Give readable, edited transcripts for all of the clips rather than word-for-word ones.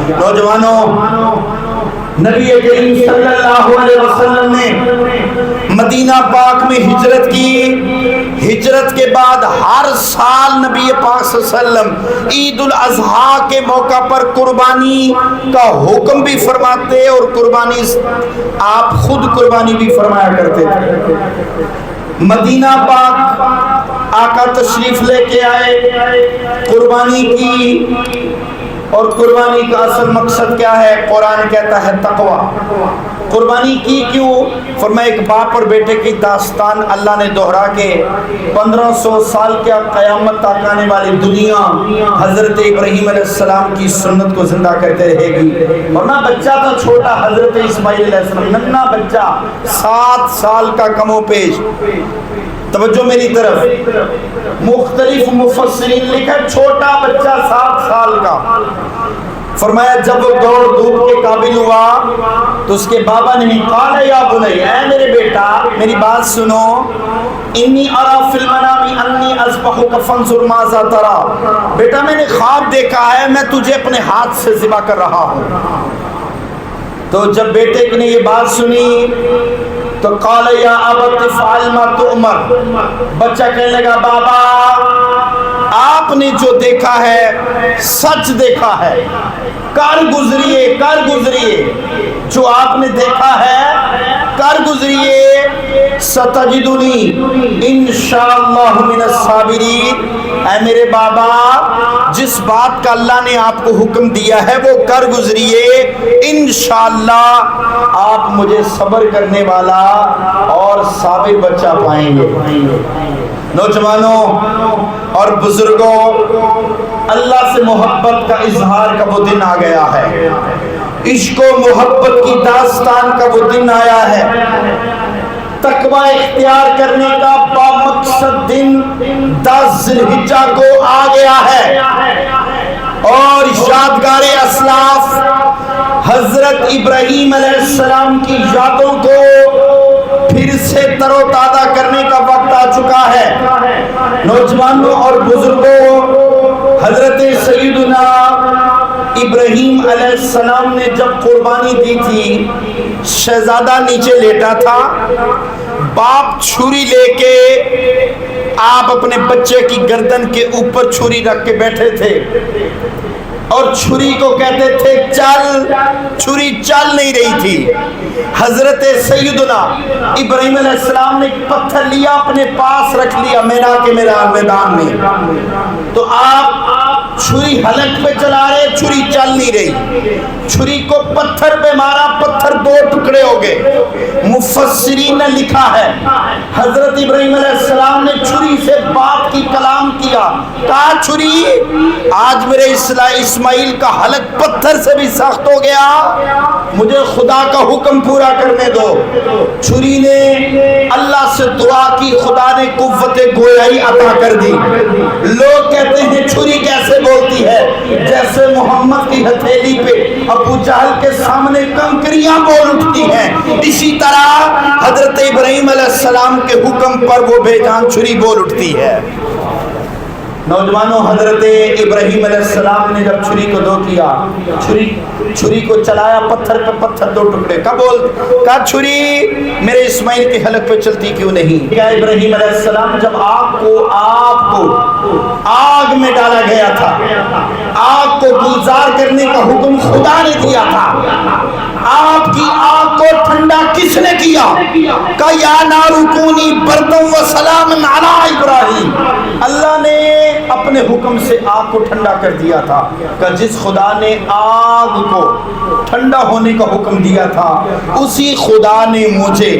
نوجوانوں، نبی کریم صلی اللہ علیہ وسلم نے مدینہ پاک میں ہجرت کی۔ ہجرت کے بعد ہر سال نبی پاک صلی اللہ علیہ وسلم عید الاضحیٰ کے موقع پر قربانی کا حکم بھی فرماتے اور قربانی آپ خود قربانی بھی فرمایا کرتے تھے۔ مدینہ پاک آقا تشریف لے کے آئے، قربانی کی، اور قربانی کا اصل مقصد کیا ہے؟ قرآن کہتا ہے تقوی۔ قربانی کی کیوں؟ فرمایا ایک باپ اور بیٹے کی داستان اللہ نے دہرا کے 1500 سال کیا قیامت تک آنے والی دنیا حضرت ابراہیم علیہ السلام کی سنت کو زندہ کرتے رہے گی۔ اور نہ بچہ تھا چھوٹا، حضرت اسماعیل علیہ السلام ننھا بچہ 7 سال کا کم و پیش۔ توجہ میری طرف، مختلف مفسرین لکھا چھوٹا بچہ 7 سال کا۔ فرمایا جب وہ دوڑ دھوپ کے قابل ہوا تو اس کے بابا نے قال یا بنی، اے میرے بیٹا میری بات سنو، انی ارا فی المنام انی اذبحک فانظر ماذا تری، بیٹا میں نے خواب دیکھا ہے میں تجھے اپنے ہاتھ سے ذبح کر رہا ہوں۔ تو جب بیٹے نے یہ بات سنی تو قال یا ابت افعل ما تؤمر، بچہ کہنے لگا بابا آپ نے جو دیکھا ہے سچ دیکھا ہے، کر گزریے جو آپ نے دیکھا ہے کر گزریے، ستجدنی انشاءاللہ من الصابرین، اے میرے بابا جس بات کا اللہ نے آپ کو حکم دیا ہے وہ کر گزریے، انشاءاللہ آپ مجھے صبر کرنے والا اور صابر بچہ پائیں گے۔ نوجوانوں اور بزرگوں، اللہ سے محبت کا اظہار کا وہ دن آ گیا ہے، عشق و محبت کی داستان کا وہ دن آیا ہے، تقوی اختیار کرنے کا بامقصد دن 10 ذی الحجہ کو آ گیا ہے، اور یادگار اسلاف حضرت ابراہیم علیہ السلام کی یادوں کو پھر سے تر و تازہ کرنے کا وقت آ چکا ہے۔ نوجوانوں اور بزرگوں، حضرت سیدنا ابراہیم علیہ السلام نے جب قربانی دی تھی، شہزادہ نیچے لیٹا تھا، باپ چھری لے کے آپ اپنے بچے کی گردن کے اوپر چھری رکھ کے بیٹھے تھے، اور چھری کو کہتے تھے چل، چھری چل نہیں رہی تھی۔ حضرت سیدنا ابراہیم علیہ السلام نے ایک پتھر لیا اپنے پاس رکھ لیا مینا کے میدان میں، تو آپ چھری حلق پہ چلا رہے، چھری چل نہیں رہی، چھری کو پتھر پہ مارا، پتھر 2 ٹکڑے ہو گئے۔ مفسرین نے لکھا ہے حضرت ابراہیم علیہ السلام نے چھری سے باپ کی کلام کیا، کہا چھری آج میرے اسماعیل کا حلق پتھر سے بھی سخت ہو گیا، مجھے خدا کا حکم پورا کرنے دو۔ چھری نے اللہ سے دعا کی، خدا نے قوت گویائی عطا کر دی۔ لوگ کہتے ہیں چھری کیسے بولتی ہے؟ جیسے محمد کی ہتھیلی پہ ابو جہل کے سامنے کنکریاں بول اٹھتی ہیں، اسی طرح حضرت ابراہیم علیہ السلام کے حکم پر وہ بے جان چھری بول اٹھتی ہے۔ نوجوانوں، حضرت ابراہیم علیہ السلام نے جب چھری کو دو کیا، چھری کو چلایا پتھر پہ، پتھر 2 ٹکڑے، کہا چھری میرے اسماعیل کے حلق پہ چلتی کیوں نہیں؟ کیا ابراہیم علیہ السلام جب آپ کو آگ میں ڈالا گیا تھا، آگ کو گلزار کرنے کا حکم خدا نے دیا تھا، آپ کی آگ کو ٹھنڈا کس نے کیا؟ کہا یا نار کونی بردم و سلام علی ابراہیم، اللہ نے اپنے حکم سے آگ کو ٹھنڈا کر دیا تھا۔ کہ جس خدا نے آگ کو ٹھنڈا ہونے کا حکم دیا تھا، اسی خدا نے مجھے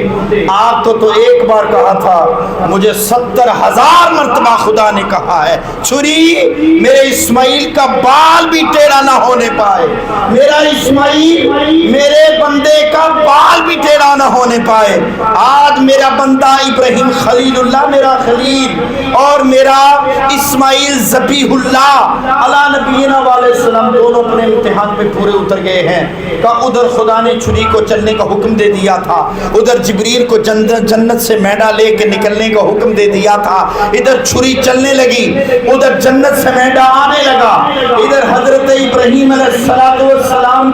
آگ کو تو ایک بار کہا تھا، مجھے 70,000 مرتبہ خدا نے کہا ہے چھری میرے اسماعیل کا بال بھی ٹیڑھا نہ ہونے پائے، میرا اسماعیل میرے بندے کا بال بھی ٹیڑھا نہ ہونے پائے۔ آج میرا بندہ ابراہیم خلیل اللہ، میرا خلیل، اور میرا اسماعیل ذبیح اللہ علی نبینا علیہ السلام، دونوں اپنے امتحان پہ پورے اتر گئے ہیں۔ کہ ادھر خدا نے چھری کو چلنے کا حکم دے دیا تھا، ادھر جبریل کو جنت سے میڈا لے کے نکلنے کا حکم دے دیا تھا، ادھر چھری چلنے لگی، ادھر جنت سے میڈا آنے لگا، ادھر حضرت ابراہیم علیہ السلام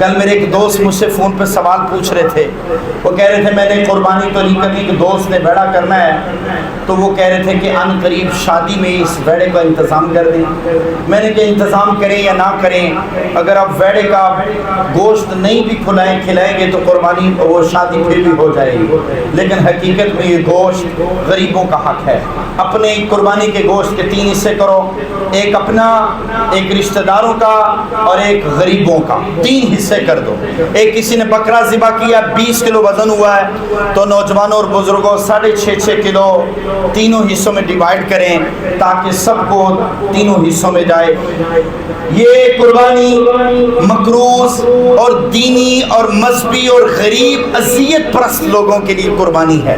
کل میرے ایک دوست مجھ سے فون پہ سوال پوچھ رہے تھے، وہ کہہ رہے تھے میں نے قربانی تو نہیں کرنی، کہ دوست نے بیڑا کرنا ہے، تو وہ کہہ رہے تھے کہ ان قریب شادی میں اس بیڑے کا انتظام کر دیں۔ میں نے کہا انتظام کریں یا نہ کریں، اگر آپ بیڑے کا گوشت نہیں بھی کھلائیں گے تو قربانی وہ شادی پھر بھی ہو جائے گی، لیکن حقیقت میں یہ گوشت غریبوں کا حق ہے۔ اپنے قربانی کے گوشت کے 3 حصے کرو، ایک اپنا، ایک رشتہ داروں کا اور ایک غریبوں کا، 3 حصے کر دو۔ ایک کسی نے بکرا ذبح کیا، 20 کلو وزن ہوا ہے، تو نوجوانوں اور بزرگوں 6.5 کلو تینوں حصوں میں ڈیوائیڈ کریں تاکہ سب کو تینوں حصوں میں جائے۔ یہ قربانی مقروض اور دینی اور مذہبی اور غریب اذیت پرست لوگوں کے لیے قربانی ہے۔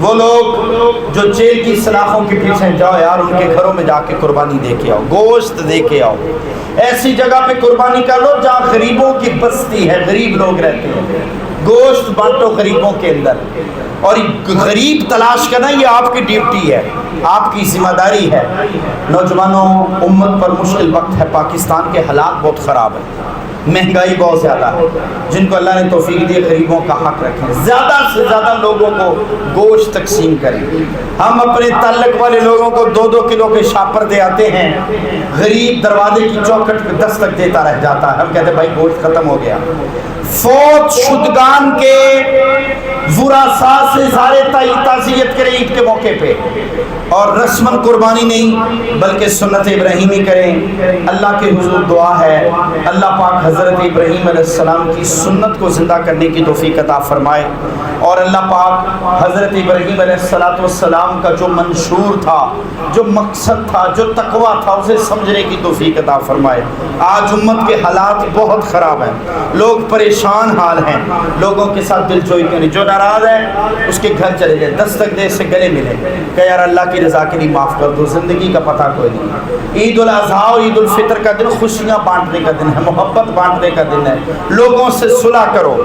وہ لوگ جو جیل کی سلاخوں کے پیچھے، جاؤ یار ان کے گھروں میں جا کے قربانی دے کے آؤ، گوشت دے کے آؤ۔ ایسی جگہ پہ قربانی کر لو جہاں غریبوں کی بستی ہے، غریب لوگ رہتے ہیں، گوشت بانٹو غریبوں کے اندر۔ اور غریب تلاش کرنا یہ آپ کی ڈیوٹی ہے، آپ کی ذمہ داری ہے۔ نوجوانوں، امت پر مشکل وقت ہے، پاکستان کے حالات بہت خراب ہیں، مہنگائی بہت زیادہ ہے۔ جن کو اللہ نے توفیق دی، غریبوں کا حق رکھیں، زیادہ سے زیادہ لوگوں کو گوشت تقسیم کریں۔ ہم اپنے تعلق والے لوگوں کو 2-2 کلو کے شاپر دے آتے ہیں، غریب دروازے کی چوکھٹ پہ دستک دیتا رہ جاتا ہے، ہم کہتے ہیں بھائی گوشت ختم ہو گیا۔ فوت شدگان کے ورثاء سے سارے تعزیت کریں عید کے موقع پہ، اور رسماً قربانی نہیں بلکہ سنت ابراہیمی کریں۔ اللہ کے حضور دعا ہے اللہ پاک حضرت ابراہیم علیہ السلام کی سنت کو زندہ کرنے کی توفیق عطا فرمائے، اور اللہ پاک حضرت ابراہیم علیہ السلام کا جو منشور تھا، جو مقصد تھا، جو تقویٰ تھا، اسے سمجھنے کی توفیق عطا فرمائے۔ آج امت کے حالات بہت خراب ہیں، لوگ پریشان حال ہیں، لوگوں کے ساتھ دل جوئی کریں، جو ناراض ہے اس کے گھر چلے جائیں، دستک دے سے گلے ملے کہ یار اللہ کی رضا کے لیے معاف کر دو، زندگی کا پتہ کوئی نہیں۔ عید الاضحیٰ اور عید الفطر کا دن خوشیاں بانٹنے کا دن ہے، محبت بانٹنے کا دن ہے، لوگوں سے صلح کرو۔